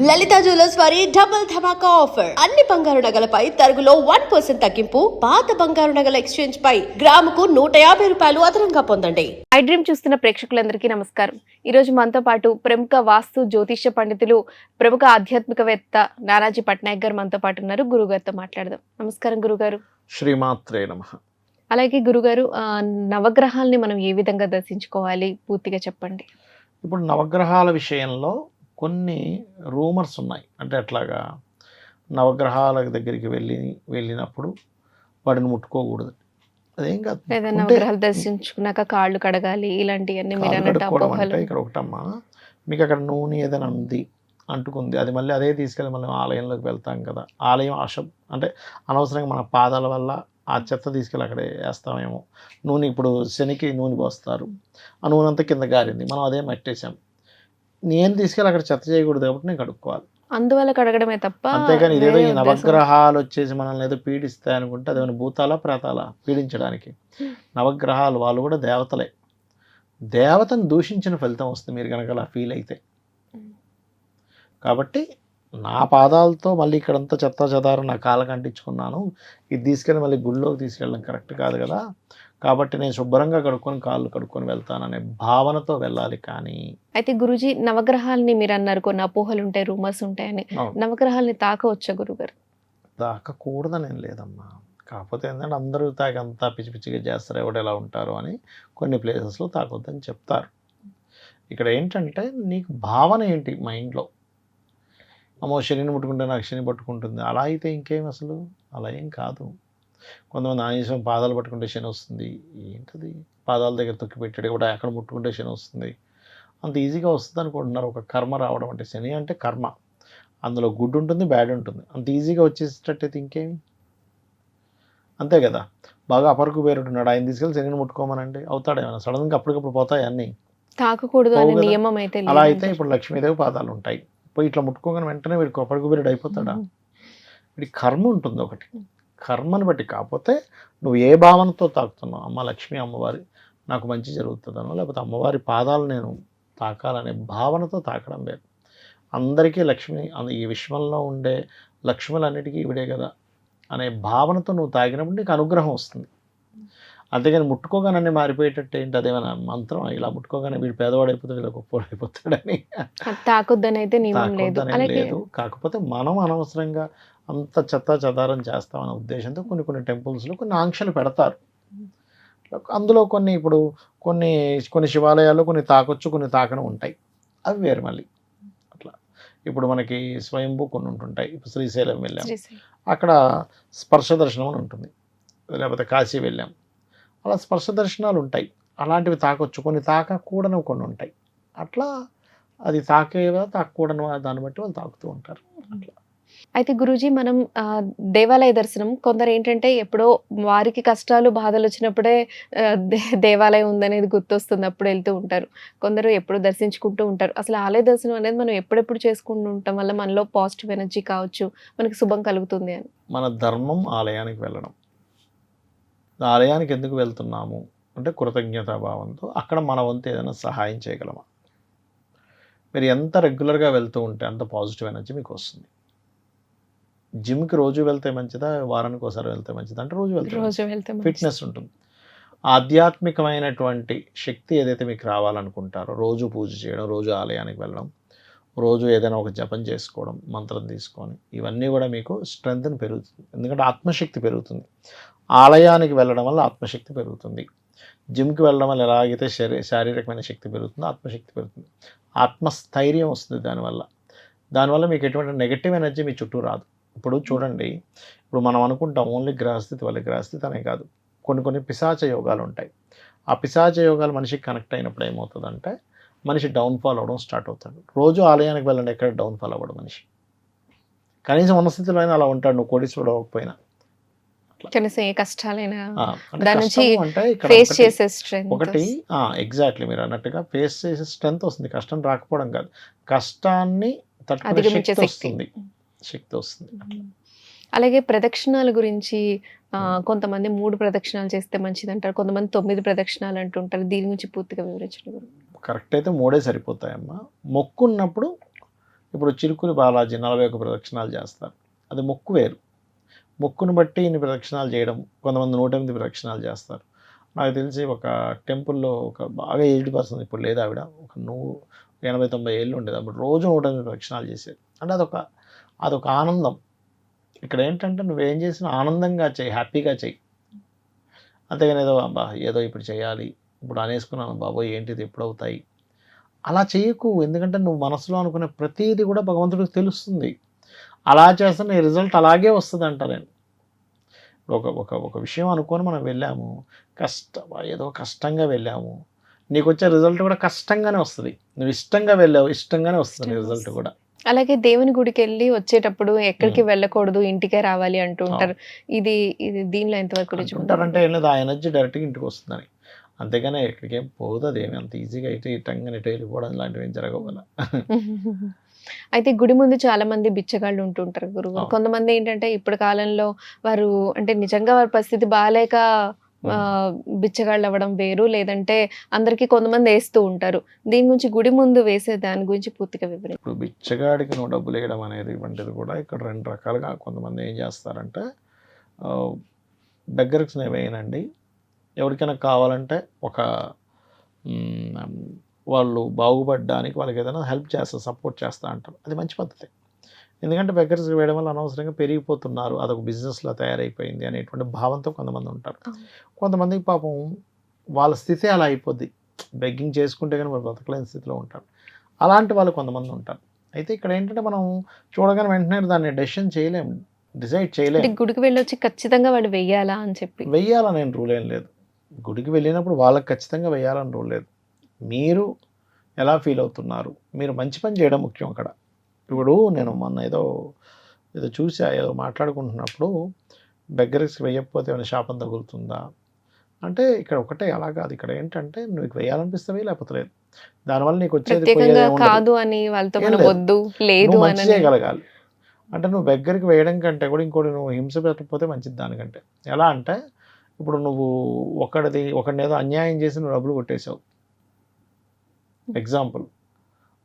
లలిత jewellers వారి double ధమాకా offer. అన్ని బంగారు నగలపై తరుగులో 1% తగ్గింపు. పాత బంగారు నగల ఎక్స్చేంజ్ పై గ్రాముకు 150 రూపాయలు అదనంగా పొందండి. ఐ డ్రీమ్ చూస్తున్న ప్రేక్షకులందరికీ నమస్కారం. ఈ రోజు మనతో పాటు ప్రముఖ వాస్తు జ్యోతిష్య పండితులు, ప్రముఖ ఆధ్యాత్మికవేత్త నానాజీ పట్నాయక్ గారు మనతో పాటు ఉన్నారు. గురుగారితో మాట్లాడదాం. నమస్కారం గురుగారు. శ్రీమాత్రే నమః. అలాగే గురుగారు, నవగ్రహాల్ని మనం ఏ విధంగా దర్శించుకోవాలి పూర్తిగా చెప్పండి. ఇప్పుడు నవగ్రహాల విషయంలో కొన్ని రూమర్స్ ఉన్నాయి. అంటే అట్లాగా నవగ్రహాల దగ్గరికి వెళ్ళినప్పుడు వాటిని ముట్టుకోకూడదు. అదేం కాదు. లేదా నవగ్రహాలు దర్శించుకున్నాక కాళ్ళు కడగాలి, ఇలాంటివన్నీ మీరు అన్నట్టు అపోహలు. ఇక్కడ ఒకటమ్మా, మీకు అక్కడ నూనె ఏదైనా ఉంది, అంటుకుంది, అది మళ్ళీ అదే తీసుకెళ్ళి మనం ఆలయంలోకి వెళ్తాం కదా. ఆలయం అంటే అనవసరంగా మన పాదాల వల్ల ఆ చెత్త తీసుకెళ్ళి అక్కడే వేస్తామేమో. నూనె ఇప్పుడు శనికి నూనె పోస్తారు, ఆ నూనె అంతా కింద గారింది, మనం అదే మట్టేసాం. నేను తీసుకెళ్ళి అక్కడ చెత్త చేయకూడదు కాబట్టి నేను కడుక్కోవాలి. అందువల్ల కడగడమే తప్ప, అంతేగాని ఇదేదో ఈ నవగ్రహాలు వచ్చేసి మనల్ని ఏదో పీడిస్తాయి అనుకుంటే అదేమైనా భూతాలా ప్రేతాలా పీడించడానికి? నవగ్రహాలు వాళ్ళు కూడా దేవతలే. దేవతను దూషించిన ఫలితం వస్తుంది మీరు కనుక అలా ఫీల్ అయితే. కాబట్టి నా పాదాలతో మళ్ళీ ఇక్కడంతా చెత్త చెదారం నా కాళ్ళకి అంటించుకున్నాను, ఇది తీసుకెళ్ళి మళ్ళీ గుళ్ళోకి తీసుకెళ్ళడం కరెక్ట్ కాదు కదా. కాబట్టి నేను శుభ్రంగా కాళ్ళు కడుక్కొని వెళ్తాననే భావనతో వెళ్ళాలి. కానీ అయితే గురుజీ, నవగ్రహాలని మీరు అన్నారు కొన్ని అపోహలు ఉంటాయి, రూమర్స్ ఉంటాయని. నవగ్రహాలని తాకవచ్చా గురుగారు? తాకకూడదని ఏం లేదమ్మా. కాకపోతే ఏంటంటే అందరూ తాకంతా పిచ్చి పిచ్చిగా చేస్తారు, ఎవడు ఎలా ఉంటారు అని కొన్ని ప్లేసెస్లో తాకొద్దని చెప్తారు. ఇక్కడ ఏంటంటే నీకు భావన ఏంటి మైండ్లో, అమ్మో శనిని ముట్టుకుంటే నాకు శని పట్టుకుంటుంది, అలా అయితే ఇంకేం అసలు అలా ఏం కాదు. కొంతమంది ఆంజనేయం పాదాలు పట్టుకుంటే శని వస్తుంది, ఏంటది పాదాల దగ్గర తొక్కి పెట్టాడు కూడా అక్కడ ముట్టుకుంటే శని వస్తుంది, అంత ఈజీగా వస్తుంది అనుకుంటున్నారు. ఒక కర్మ రావడం అంటే, శని అంటే కర్మ, అందులో గుడ్ ఉంటుంది బ్యాడ్ ఉంటుంది, అంత ఈజీగా వచ్చేసేటట్టయితే ఇంకేమి, అంతే కదా. బాగా అపరకు పేరుంటున్నాడు, ఆయన తీసుకెళ్ళి శనిని ముట్టుకోమనండి, అవుతాడేమైనా సడన్గా అప్పటికప్పుడు పోతాయి అన్నీ? తాకకూడదు అనే నియమం అయితే అలా అయితే ఇప్పుడు లక్ష్మీదేవి పాదాలు ఉంటాయి, పోయి ఇట్లా ముట్టుకోగానే వెంటనే వీడికి అప్పటికి పేరుడు అయిపోతాడా? వీడికి కర్మ ఉంటుంది ఒకటి, కర్మను బట్టి. కాకపోతే నువ్వు ఏ భావనతో తాకుతున్నావు, అమ్మ లక్ష్మీ అమ్మవారి నాకు మంచి జరుగుతుందనో, లేకపోతే అమ్మవారి పాదాలు నేను తాకాలనే భావనతో తాకడం వేరు. అందరికీ లక్ష్మి, ఈ విశ్వంలో ఉండే లక్ష్ములన్నిటికీ ఇవిడే కదా అనే భావనతో నువ్వు తాగినప్పుడు నీకు అనుగ్రహం వస్తుంది. అంతేగాని ముట్టుకోగానే మారిపోయేటట్టు ఏంటి, అదేమైనా మంత్రం? ఇలా ముట్టుకోగానే వీడు పేదవాడు అయిపోతాడు, వీడు గొప్పవాడు అయిపోతాడని తాకొద్దని అయితే నియమం లేదు. కాకపోతే మనం అనవసరంగా అంత చెత్త చెదారం చేస్తామనే ఉద్దేశంతో కొన్ని టెంపుల్స్లో కొన్ని ఆంక్షలు పెడతారు. అందులో కొన్ని ఇప్పుడు కొన్ని శివాలయాల్లో కొన్ని తాకొచ్చు, కొన్ని తాకడం ఉంటాయి, అవి వేరు మళ్ళీ. అట్లా ఇప్పుడు మనకి స్వయంభూ కొన్ని ఉంటుంటాయి. ఇప్పుడు శ్రీశైలం వెళ్ళాం, అక్కడ స్పర్శ దర్శనం అని ఉంటుంది. లేకపోతే కాశీ వెళ్ళాం, అలా స్పర్శ దర్శనాలు ఉంటాయి. అలాంటివి తాకొచ్చు, కొన్ని తాకకూడనివి కొన్ని ఉంటాయి. అట్లా అది తాకేవా తాకకూడని దాన్ని బట్టి వాళ్ళు తాకుతూ ఉంటారు. అట్లా అయితే గురూజీ, మనం దేవాలయ దర్శనం, కొందరు ఏంటంటే ఎప్పుడో వారికి కష్టాలు బాధలు వచ్చినప్పుడే దేవాలయం ఉందనేది గుర్తొస్తుంది, అప్పుడు వెళ్తూ ఉంటారు. కొందరు ఎప్పుడు దర్శించుకుంటూ ఉంటారు. అసలు ఆలయ దర్శనం అనేది మనం ఎప్పుడెప్పుడు చేసుకుంటూ ఉంటాం వల్ల మనలో పాజిటివ్ ఎనర్జీ కావచ్చు, మనకి శుభం కలుగుతుంది అని. మన ధర్మం ఆలయానికి వెళ్ళడం. ఆలయానికి ఎందుకు వెళ్తున్నాము అంటే కృతజ్ఞతాభావంతో, అక్కడ మన వంతు ఏదైనా సహాయం చేయగలమా. మీరు ఎంత రెగ్యులర్గా వెళ్తూ ఉంటే అంత పాజిటివ్ ఎనర్జీ మీకు వస్తుంది. జిమ్కి రోజు వెళ్తే మంచిదా, వారానికి ఒకసారి వెళ్తే మంచిదా అంటే రోజు వెళ్తే ఫిట్నెస్ ఉంటుంది. ఆధ్యాత్మికమైనటువంటి శక్తి ఏదైతే మీకు రావాలనుకుంటారో, రోజు పూజ చేయడం, రోజు ఆలయానికి వెళ్ళడం, రోజు ఏదైనా ఒక జపం చేసుకోవడం, మంత్రం తీసుకొని, ఇవన్నీ కూడా మీకు స్ట్రెంగ్త్ని పెరుగుతుంది. ఎందుకంటే ఆత్మశక్తి పెరుగుతుంది. ఆలయానికి వెళ్ళడం వల్ల ఆత్మశక్తి పెరుగుతుంది. జిమ్కి వెళ్ళడం వల్ల ఎలాగైతే శారీరకమైన శక్తి పెరుగుతుందో ఆత్మశక్తి పెరుగుతుంది. ఆత్మస్థైర్యం వస్తుంది దానివల్ల మీకు ఎటువంటి నెగటివ్ ఎనర్జీ మీ చుట్టూ రాదు. ఇప్పుడు చూడండి, ఇప్పుడు మనం అనుకుంటాం ఓన్లీ గ్రహస్థితి వల్ల, గ్రహస్థితి అనే కాదు, కొన్ని పిశాచ యోగాలు ఉంటాయి. ఆ పిశాచ యోగాలు మనిషికి కనెక్ట్ అయినప్పుడు ఏమవుతుందంటే మనిషి డౌన్ఫాల్ అవ్వడం స్టార్ట్ అవుతాడు. రోజు ఆలయానికి వెళ్ళండి, ఎక్కడ డౌన్ఫాల్ అవ్వడం మనిషి. కనీసం ఉన్న స్థితిలో అయినా అలా ఉంటాడు, నువ్వు కోటీశ్వరుడు అవ్వకపోయినా. ఒకటి ఎగ్జాక్ట్లీ మీరు అన్నట్టుగా ఫేస్ చేసే స్ట్రెంత్ వస్తుంది, కష్టం రాకపోవడం కాదు, కష్టాన్ని తట్టుకునే శక్తి వస్తుంది. అలాగే ప్రదక్షిణాల గురించి కొంతమంది 3 ప్రదక్షిణాలు చేస్తే మంచిది అంటారు, కొంతమంది 9 ప్రదక్షిణాలు అంటుంటారు. దీని గురించి పూర్తిగా వివరించండి. కరెక్ట్ అయితే 3 సరిపోతాయమ్మా. మొక్కున్నప్పుడు ఇప్పుడు చిలుకూరి బాలాజీ 41 ప్రదక్షిణాలు చేస్తారు, అది మొక్కు వేరు. మొక్కును బట్టి ఇన్ని ప్రదక్షిణాలు చేయడం, కొంతమంది 108 ప్రదక్షిణాలు చేస్తారు. నాకు తెలిసి ఒక టెంపుల్లో ఒక బాగా ఏజ్డ్ పర్సన్, ఇప్పుడు లేదు ఆవిడ, ఒక 80-90 ఏళ్ళు ఉండేది, అప్పుడు రోజు 108 ప్రదక్షిణాలు చేసేది. అంటే అదొక ఆనందం. ఇక్కడ ఏంటంటే నువ్వేం చేసినా ఆనందంగా చేయి, హ్యాపీగా చేయి, అంతేగాని ఏదో ఇప్పుడు చేయాలి, ఇప్పుడు అనేసుకున్నాను బాబోయ్ ఏంటిది ఎప్పుడు అవుతాయి అలా చేయకు. ఎందుకంటే నువ్వు మనసులో అనుకునే ప్రతిదీ కూడా భగవంతుడికి తెలుస్తుంది. అలా చేస్తే నీ రిజల్ట్ అలాగే వస్తుంది అంట. నేను ఒక విషయం అనుకొని మనం వెళ్ళాము, ఏదో కష్టంగా వెళ్ళాము, నీకు వచ్చే రిజల్ట్ కూడా కష్టంగానే వస్తుంది. నువ్వు ఇష్టంగా వెళ్ళావు, ఇష్టంగానే వస్తుంది రిజల్ట్ కూడా. అలాగే దేవుని గుడికి వెళ్ళి వచ్చేటప్పుడు ఎక్కడికి వెళ్ళకూడదు, ఇంటికే రావాలి అంటూ ఉంటారు. ఇది దీనిలో ఎంతవరకు ఉంటారంటే ఏం లేదు, ఆ ఎనర్జీ డైరెక్ట్గా ఇంటికి వస్తుందని, అంతేగాని ఎక్కడికి ఏం పోదు. అదేమి అంత ఈజీగా అయితే ఇటంగా ఇటు వెళ్ళిపోవడం లాంటివి ఏం జరగవు. అయితే గుడి ముందు చాలా మంది బిచ్చగాళ్ళు ఉంటుంటారు గురువు. కొంతమంది ఏంటంటే ఇప్పుడు కాలంలో వారు అంటే నిజంగా వారి పరిస్థితి బాగాలేక బిచ్చగాళ్ళు అవ్వడం వేరు, లేదంటే అందరికి కొంతమంది వేస్తూ ఉంటారు. దీని గురించి గుడి ముందు వేసే దాని గురించి పూర్తిగా వివరించండి. ఇప్పుడు బిచ్చగాడికి నువ్వు డబ్బులు వేయడం అనేది వంటిది కూడా ఇక్కడ 2 రకాలుగా కొంతమంది ఏం చేస్తారంటే, బెగ్గర్స్ వేయనండి, ఎవరికైనా కావాలంటే వాళ్ళు బాగుపడడానికి వాళ్ళకి ఏదైనా హెల్ప్ చేస్తా, సపోర్ట్ చేస్తా అంటారు. అది మంచి పద్ధతి. ఎందుకంటే బెగ్గర్స్ వేయడం వల్ల అనవసరంగా పెరిగిపోతున్నారు, అదొక బిజినెస్లో తయారైపోయింది అనేటువంటి భావంతో కొంతమంది ఉంటారు. కొంతమందికి పాపం వాళ్ళ స్థితి అలా అయిపోద్ది, బెగ్గింగ్ చేసుకుంటే కానీ వాళ్ళు బతకలేని స్థితిలో ఉంటారు. అలాంటి వాళ్ళు కొంతమంది ఉంటారు. అయితే ఇక్కడ ఏంటంటే మనం చూడగానే వెంటనే దాన్ని డిసైడ్ చేయలేము. గుడికి వెళ్ళొచ్చి ఖచ్చితంగా వాళ్ళు వెయ్యాలా అని చెప్పి వెయ్యాలని రూల్ ఏం లేదు. గుడికి వెళ్ళినప్పుడు వాళ్ళకి ఖచ్చితంగా వెయ్యాలని రూల్ లేదు. మీరు ఎలా ఫీల్ అవుతున్నారు, మీరు మంచి పని చేయడం ముఖ్యం అక్కడ. ఇప్పుడు నేను మొన్న ఏదో చూసా, ఏదో మాట్లాడుకుంటున్నప్పుడు బెగ్గర్స్ వేయకపోతే ఏమైనా శాపం తగులుతుందా అంటే, ఇక్కడ ఒకటే అలా కాదు. ఇక్కడ ఏంటంటే నువ్వు వేయాలనిపిస్తే లేకపోతే లేదు, దానివల్ల నీకు వచ్చేది కాదు అని వాళ్ళతో వద్దు లేదు మంచి చేయగలగాలి. అంటే నువ్వు బెగ్గరికి వేయడం కంటే కూడా ఇంకోటి నువ్వు హింస పెట్టకపోతే మంచిది దానికంటే. ఎలా అంటే ఇప్పుడు నువ్వు ఒకడిని ఏదో అన్యాయం చేసి నువ్వు డబ్బులు కొట్టేసావు, ఎగ్జాంపుల్,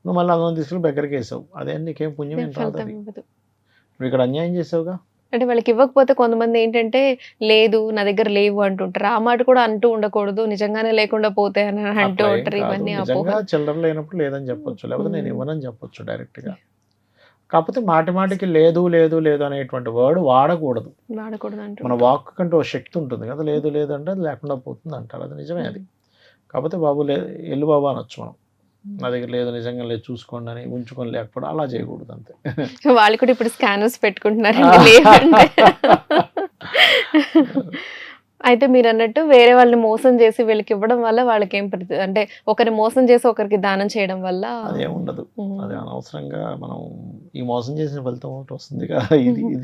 నువ్వు మళ్ళీ అందులో తీసుకుని బెగ్గరికి వేసావు, అదే నీకేం పుణ్యం ఏం రాదు. నువ్వు ఇక్కడ అన్యాయం చేసావుగా. అంటే వాళ్ళకి ఇవ్వకపోతే కొంతమంది ఏంటంటే లేదు నా దగ్గర లేవు అంటుంటారు. ఆ మాట కూడా అంటూ ఉండకూడదు, నిజంగానే లేకుండా పోతే అని అంటూ ఉంటారు. ఇవన్నీ చిల్లర లేనప్పుడు లేదని చెప్పొచ్చు, లేకపోతే నేను ఇవ్వనని చెప్పొచ్చు డైరెక్ట్గా. కాకపోతే మాటికి లేదు లేదు లేదు అనేటువంటి వర్డ్ వాడకూడదు. మన వాక్ కంటూ ఒక శక్తి ఉంటుంది కదా, లేదు లేదు అంటే అది లేకుండా పోతుంది అంటారు. అది నిజమే. అది కాకపోతే బాబు ఎల్లు బాబు అనొచ్చు మనం, నా దగ్గర లేదు నిజంగా లేదు చూసుకోండి అని ఉంచుకొని లేకపోవడం అలా చేయకూడదు అంతే. వాళ్ళు కూడా ఇప్పుడు స్కానర్స్ పెట్టుకుంటున్నారు. అయితే మీరు అన్నట్టు వేరే వాళ్ళని మోసం చేసి వీళ్ళకి ఇవ్వడం వల్ల వాళ్ళకి ఏం అంటే ఒకరిని మోసం చేసి ఒకరికి దానం చేయడం వల్ల అదే ఉండదు. అది అనవసరంగా మనం ఈ మోసం చేసిన ఫలితం ఒకటి వస్తుంది కదా,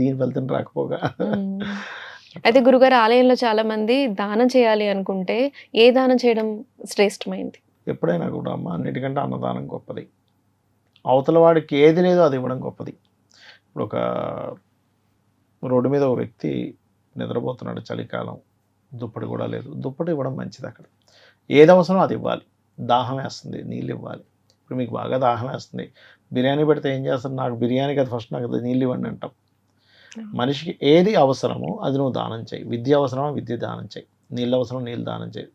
దీని ఫలితం రాకపోగా. అయితే గురుగారు ఆలయంలో చాలా మంది దానం చేయాలి అనుకుంటే ఏ దానం చేయడం శ్రేష్టమైంది? ఎప్పుడైనా కూడా అమ్మ అన్నిటికంటే అన్నదానం గొప్పది. అవతల వాడికి ఏది లేదో అది ఇవ్వడం గొప్పది. ఇప్పుడు ఒక రోడ్డు మీద ఒక వ్యక్తి నిద్రపోతున్నాడు, చలికాలం, దుప్పటి కూడా లేదు, దుప్పటి ఇవ్వడం మంచిది. అక్కడ ఏది అవసరం అది ఇవ్వాలి. దాహం వేస్తుంది, నీళ్ళు ఇవ్వాలి. ఇప్పుడు మీకు బాగా దాహం వేస్తుంది, బిర్యానీ పెడితే ఏం చేస్తారు, నాకు బిర్యానీ కదా ఫస్ట్ నాకు నీళ్ళు ఇవ్వండి అంటాం. మనిషికి ఏది అవసరమో అది నువ్వు దానం చేయి. విద్య అవసరమో విద్య దానం చేయి, నీళ్ళు అవసరం నీళ్ళు దానం చేయి,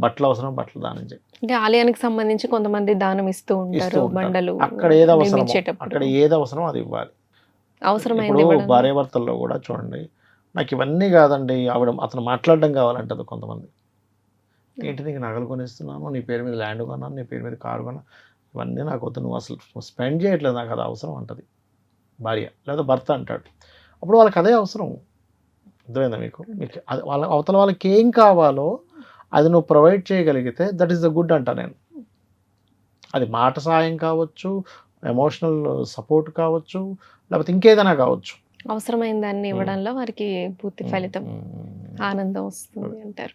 బట్టలు అవసరం బట్టలు దానం చేయి. అంటే ఆలయానికి సంబంధించి కొంతమంది దానం ఇస్తూ ఉంటారు, బండలు. అక్కడ ఏది అవసరం అది ఇవ్వాలి. అవసరమైంది. ఇప్పుడు భార్యాభర్తల్లో కూడా చూడండి, నాకు ఇవన్నీ కాదండి అతను మాట్లాడడం కావాలంటది కొంతమంది. ఏంటి నీకు నగలు కొనిస్తున్నాను, నీ పేరు మీద ల్యాండ్ కొన్నాను, నీ పేరు మీద కారు కొన్నాను, ఇవన్నీ నాకు వద్దు, నువ్వు అసలు స్పెండ్ చేయట్లేదు, నాకు అది అవసరం అంటది భార్య, లేదా భర్త అంటాడు. అప్పుడు వాళ్ళకి అదే అవసరం. అర్థమైందా మీకు? వాళ్ళ అవతల వాళ్ళకి ఏం కావాలో అది నువ్వు ప్రొవైడ్ చేయగలిగితే దట్ ఈస్ ద గుడ్ అంట నేను. అది మాట సాయం కావచ్చు, ఎమోషనల్ సపోర్ట్ కావచ్చు, లేకపోతే ఇంకేదైనా కావచ్చు. అవసరమైన దాన్ని ఇవ్వడంలో వారికి పూర్తి ఫలితం, ఆనందం వస్తుంది అంటారు.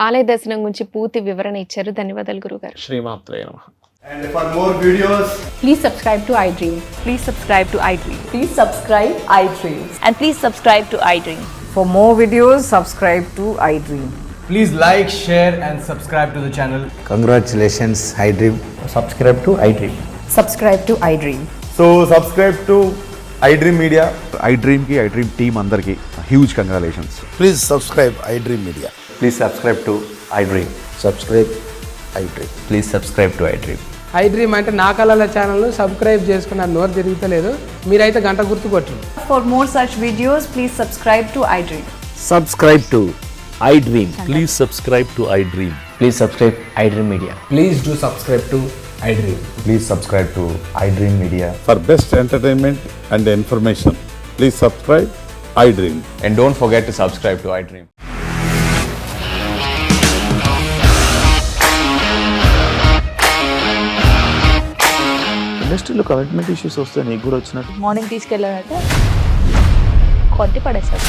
ఆలయ దర్శనం గురించి పూర్తి వివరణ ఇచ్చారు. ధన్యవాదాలు గురుగారు. శ్రీమాత్రే నమః. And for more videos, please subscribe to iDream. Please subscribe to iDream. Please subscribe iDream. And please subscribe to iDream. For more videos, subscribe to iDream. please like, share and subscribe to the channel. Congratulations, iDream. Subscribe to iDream. Subscribe to iDream. So subscribe to iDream Media. iDream కి iDream team అందరికి huge congratulations. Please subscribe iDream Media. Please subscribe to iDream. Subscribe iDream. Please subscribe to iDream. iDream అంటే నా కళల channel subscribe చేసుకున్న నోరు తిరుగుతలేదు, మీరైతే గంట గుర్తు కొట్టండి. For more such videos, please subscribe to iDream. Subscribe to iDream. Please subscribe to iDream. Please subscribe iDream Media. Please do subscribe to iDream. Please subscribe to iDream Media. For best entertainment and information, please subscribe iDream. And don't forget to subscribe to iDream. ఇండస్ట్రీలో commitment issues వస్తే నీకు కూడా వచ్చినట్టు morning తీసుకెళ్ళాలంటే కొద్ది పడేస్తారు.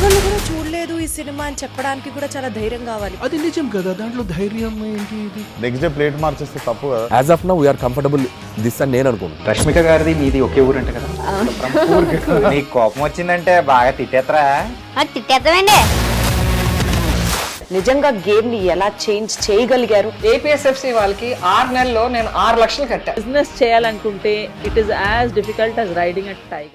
వాళ్ళు కూడా చూడలేదు ఈ సినిమా అని చెప్పడానికి కూడా చాలా ధైర్యం కావాలి. అది నిజం కదా, దాంట్లో ధైర్యం ఏంటి? ఇది నెక్స్ట్ డే ప్లేట్ మార్చేస్తే తప్పు కదా. As of now, we are comfortable this అని నేను అనుకుంటున్నాను. రష్మిక గారిది మీది ఒకే ఊరు అంటే కదా? నీకు కోపం వచ్చిందంటే బాగా తిట్టేత్తరా? తిట్టేద్దామండి. నిజంగా గేమ్ ని ఎలా చేంజ్ చేయగలిగారు? ఏపీఎస్ఎఫ్సి వాళ్ళకి 6 నెలల్లో నేను 6 లక్షలు కట్టా. బిజినెస్ చేయాలనుకుంటే it is as difficult as riding a tiger.